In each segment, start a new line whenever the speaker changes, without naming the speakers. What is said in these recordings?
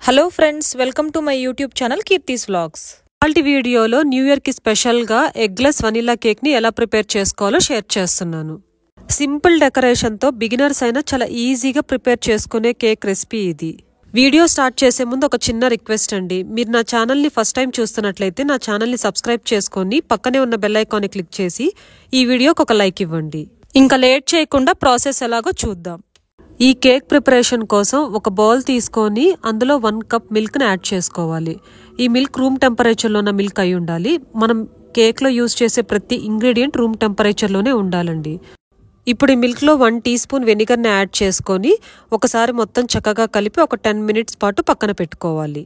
Hello friends, welcome to my YouTube channel Keerthi's vlogs.
ఇవాల్టి వీడియోలో new year కి special గా ఎగ్లెస్ వనిలా కేక్ ని ఎలా ప్రిపేర్ చేసుకోవాలో షేర్ చేస్తున్నాను. సింపుల్ డెకరేషన్ తో బిగినర్స్ అయినా చాలా ఈజీగా ప్రిపేర్ చేసుకునే కేక్ రెసిపీ ఇది. వీడియో స్టార్ట్ చేసే ముందు ఒక చిన్న రిక్వెస్ట్ అండి. మీరు నా ఛానల్ ని ఫస్ట్ టైం చూస్తున్నట్లయితే నా ఛానల్ ని సబ్స్క్రైబ్ చేసుకొని పక్కనే ఉన్న బెల్ ఐకాన్ ని క్లిక్ చేసి ఈ వీడియోకి ఒక లైక్ ఇవ్వండి. ఇంకా లేట్ చేయకుండా ప్రాసెస్ ఎలాగో చూద్దాం. ఈ కేక్ ప్రిపరేషన్ కోసం ఒక బౌల్ తీసుకొని అందులో 1 కప్ మిల్క్ ని యాడ్ చేసుకోవాలి. ఈ మిల్క్ రూమ్ టెంపరేచర్ లో ఉన్న మిల్క్ అయి ఉండాలి. మనం కేక్ లో యూజ్ చేసే ప్రతి ఇంగ్రీడియంట్ రూమ్ టెంపరేచర్ లోనే ఉండాలండి. ఇప్పుడు ఈ మిల్క్ లో 1 టీ స్పూన్ వెనిగర్ ని యాడ్ చేసుకొని ఒకసారి మొత్తం చక్కగా కలిపి ఒక 10 మినిట్స్ పాటు పక్కన పెట్టుకోవాలి.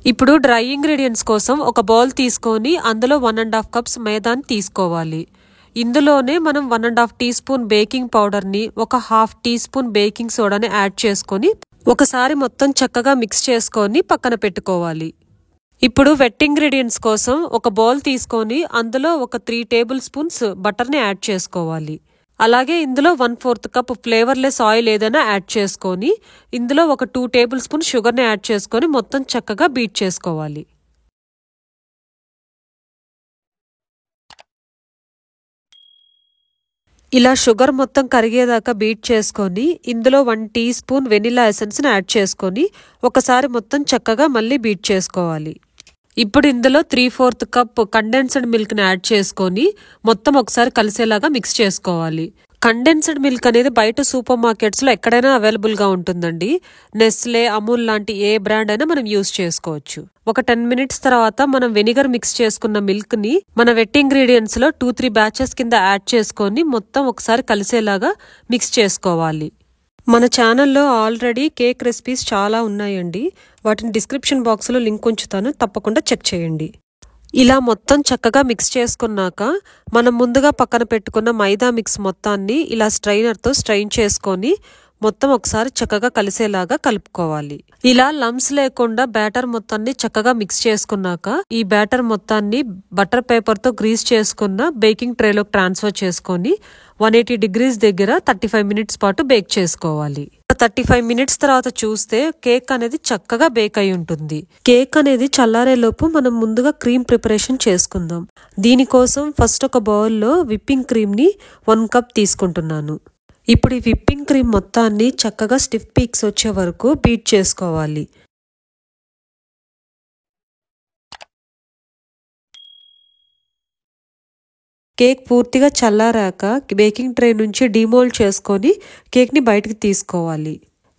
ఇప్పుడు డ్రై ఇంగ్రీడియంట్స్ కోసం ఒక బౌల్ తీసుకొని అందులో 1.5 కప్స్ మైదాని తీసుకోవాలి. ఇందులోనే మనం 1.5 టీ స్పూన్ బేకింగ్ పౌడర్ ని, ఒక 1/2 టీ స్పూన్ బేకింగ్ సోడాని యాడ్ చేసుకొని ఒకసారి మొత్తం చక్కగా మిక్స్ చేసుకొని పక్కన పెట్టుకోవాలి. ఇప్పుడు వెట్ ఇంగ్రీడియంట్స్ కోసం ఒక బౌల్ తీసుకొని అందులో ఒక 3 టేబుల్ స్పూన్స్ బటర్ ని యాడ్ చేసుకోవాలి. అలాగే ఇందులో 1/4 కప్ ఫ్లేవర్లెస్ ఆయిల్ ఏదైనా యాడ్ చేసుకొని ఇందులో ఒక 2 టేబుల్ స్పూన్ షుగర్ ని యాడ్ చేసుకొని మొత్తం చక్కగా బీట్ చేసుకోవాలి. ఇలా షుగర్ మొత్తం కరిగేదాకా బీట్ చేసుకొని ఇందులో 1 టీ స్పూన్ వెనిలా ఎసెన్స్ ని యాడ్ చేసుకొని ఒకసారి మొత్తం చక్కగా మళ్ళీ బీట్ చేసుకోవాలి. ఇప్పుడు ఇందులో 3/4 కప్ కండెన్స్డ్ మిల్క్ ని యాడ్ చేసుకొని మొత్తం ఒకసారి కలిసేలాగా మిక్స్ చేసుకోవాలి. కండెన్స్డ్ మిల్క్ అనేది బయట సూపర్ మార్కెట్స్ లో ఎక్కడైనా అవైలబుల్ గా ఉంటుందండి. నెస్లే, అమూల్ లాంటి ఏ బ్రాండ్ అయినా మనం యూజ్ చేసుకోవచ్చు. ఒక 10 మినిట్స్ తర్వాత మనం వెనిగర్ మిక్స్ చేసుకున్న మిల్క్ ని మన వెట్ ఇంగ్రీడియంట్స్ లో 2-3 బ్యాచెస్ కింద యాడ్ చేసుకొని మొత్తం ఒకసారి కలిసేలాగా మిక్స్ చేసుకోవాలి. మన ఛానల్లో ఆల్రెడీ కేక్ రెసిపీస్ చాలా ఉన్నాయండి. వాటిని డిస్క్రిప్షన్ బాక్స్ లో లింక్ ఉంచుతాను, తప్పకుండా చెక్ చేయండి. ఇలా మొత్తం చక్కగా మిక్స్ చేసుకున్నాక మనం ముందుగా పక్కన పెట్టుకున్న మైదా మిక్స్ మొత్తాన్ని ఇలా స్ట్రైనర్ తో స్ట్రైన్ చేసుకొని మొత్తం ఒకసారి చక్కగా కలిసేలాగా కలుపుకోవాలి. ఇలా లంప్స్ లేకుండా బ్యాటర్ మొత్తాన్ని చక్కగా మిక్స్ చేసుకున్నాక ఈ బ్యాటర్ మొత్తాన్ని బటర్ పేపర్ తో గ్రీస్ చేసుకున్న బేకింగ్ ట్రేలోకి ట్రాన్స్ఫర్ చేసుకొని 180 డిగ్రీస్ దగ్గర 35 మినిట్స్ పాటు బేక్ చేసుకోవాలి. 35 మినిట్స్ తర్వాత చూస్తే కేక్ అనేది చక్కగా బేక్ అయి ఉంటుంది. కేక్ అనేది చల్లారేలోపు మనం ముందుగా క్రీమ్ ప్రిపరేషన్ చేసుకుందాం. దీనికోసం ఫస్ట్ ఒక బౌల్లో విప్పింగ్ క్రీమ్ ని 1 కప్ తీసుకుంటున్నాను. ఇప్పుడు ఈ విప్పింగ్ క్రీమ్ మొత్తాన్ని చక్కగా స్టిఫ్ పీక్స్ వచ్చే వరకు బీట్ చేసుకోవాలి. కేక్ పూర్తిగా చల్లారాక బేకింగ్ ట్రే నుంచి డిమోల్డ్ చేసుకొని కేక్ ని బయటకు తీసుకోవాలి.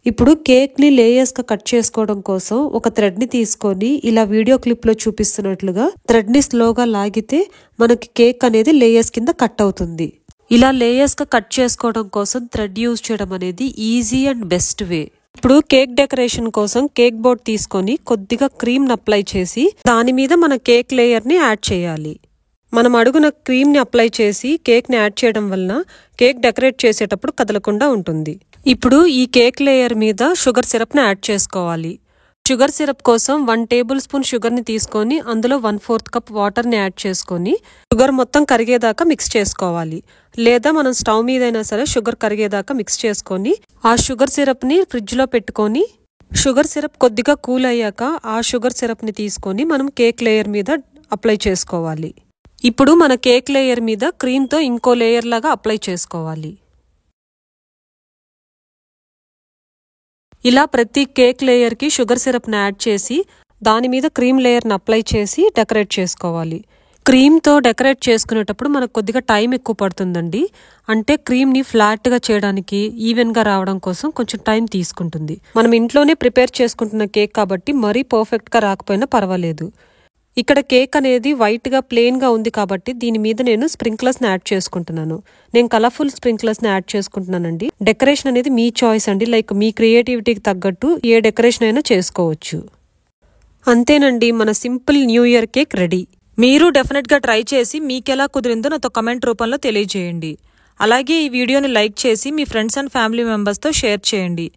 ఇప్పుడు కేక్ ని లేయర్స్ గా కట్ చేసుకోవడం కోసం ఒక థ్రెడ్ ని తీసుకొని ఇలా వీడియో క్లిప్ లో చూపిస్తున్నట్లుగా థ్రెడ్ ని స్లోగా లాగితే మనకి కేక్ అనేది లేయర్స్ కింద కట్ అవుతుంది. ఇలా లేయర్స్ గా కట్ చేసుకోవడం కోసం థ్రెడ్ యూజ్ చేయడం అనేది ఈజీ అండ్ బెస్ట్ వే. ఇప్పుడు కేక్ డెకరేషన్ కోసం కేక్ బోర్డ్ తీసుకొని కొద్దిగా క్రీమ్ ని అప్లై చేసి దాని మీద మన కేక్ లేయర్ ని యాడ్ చేయాలి. మనం అడుగున క్రీమ్ ని అప్లై చేసి కేక్ ని యాడ్ చేయడం వలన కేక్ డెకరేట్ చేసేటప్పుడు కదలకుండా ఉంటుంది. ఇప్పుడు ఈ కేక్ లేయర్ మీద షుగర్ సిరప్ ని యాడ్ చేసుకోవాలి. షుగర్ సిరప్ కోసం 1 టేబుల్ స్పూన్ షుగర్ ని తీసుకొని అందులో 1/4 కప్ వాటర్ ని యాడ్ చేసుకొని షుగర్ మొత్తం కరిగేదాకా మిక్స్ చేసుకోవాలి. లేదా మనం స్టవ్ మీద అయినా సరే షుగర్ కరిగేదాకా మిక్స్ చేసుకొని ఆ షుగర్ సిరప్ ని ఫ్రిడ్జ్ లో పెట్టుకొని షుగర్ సిరప్ కొద్దిగా కూల్ అయ్యాక ఆ షుగర్ సిరప్ ని తీసుకొని మనం కేక్ లేయర్ మీద అప్లై చేసుకోవాలి. ఇప్పుడు మన కేక్ లేయర్ మీద క్రీమ్ తో ఇంకో లేయర్ లాగా అప్లై చేసుకోవాలి. ఇలా ప్రతి కేక్ లేయర్ కి షుగర్ సిరప్ ని యాడ్ చేసి దాని మీద క్రీమ్ లేయర్ ని అప్లై చేసి డెకరేట్ చేసుకోవాలి. క్రీమ్ తో డెకరేట్ చేసుకునేటప్పుడు మనకు కొద్దిగా టైం ఎక్కువ పడుతుందండి. అంటే క్రీమ్ ని ఫ్లాట్ గా చేయడానికి, ఈవెన్ గా రావడం కోసం కొంచెం టైం తీసుకుంటుంది. మనం ఇంట్లోనే ప్రిపేర్ చేసుకుంటున్న కేక్ కాబట్టి మరీ పర్ఫెక్ట్ గా రాకపోయినా పర్వాలేదు. ఇక్కడ కేక్ అనేది వైట్ గా ప్లెయిన్ గా ఉంది కాబట్టి దీని మీద నేను స్ప్రింక్లర్స్ ని యాడ్ చేసుకుంటున్నాను. నేను కలర్ఫుల్ స్ప్రింక్లర్స్ ని యాడ్ చేసుకుంటున్నానండి. డెకరేషన్ అనేది మీ చాయిస్ అండి. లైక్ మీ క్రియేటివిటీకి తగ్గట్టు ఏ డెకరేషన్ అయినా చేసుకోవచ్చు. అంతేనండి, మన simple new year cake ready.
మీరు డెఫినెట్ గా ట్రై చేసి మీకెలా కుదిరిందో నాతో కమెంట్ రూపంలో తెలియజేయండి. అలాగే ఈ వీడియోని లైక్ చేసి మీ ఫ్రెండ్స్ అండ్ ఫ్యామిలీ మెంబర్స్ తో షేర్ చేయండి.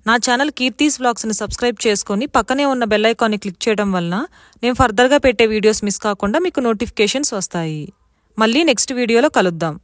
నా ఛానల్ కీర్తిస్ వ్లాగ్స్ ని సబ్స్క్రైబ్ చేసుకొని పక్కనే ఉన్న బెల్ ఐకాన్ ని క్లిక్ చేయడం వలన నేను ఫర్దర్ గా పెట్టే వీడియోస్ మిస్ కాకుండా మీకు నోటిఫికేషన్స్ వస్తాయి. మళ్ళీ నెక్స్ట్ వీడియోలో కలుద్దాం.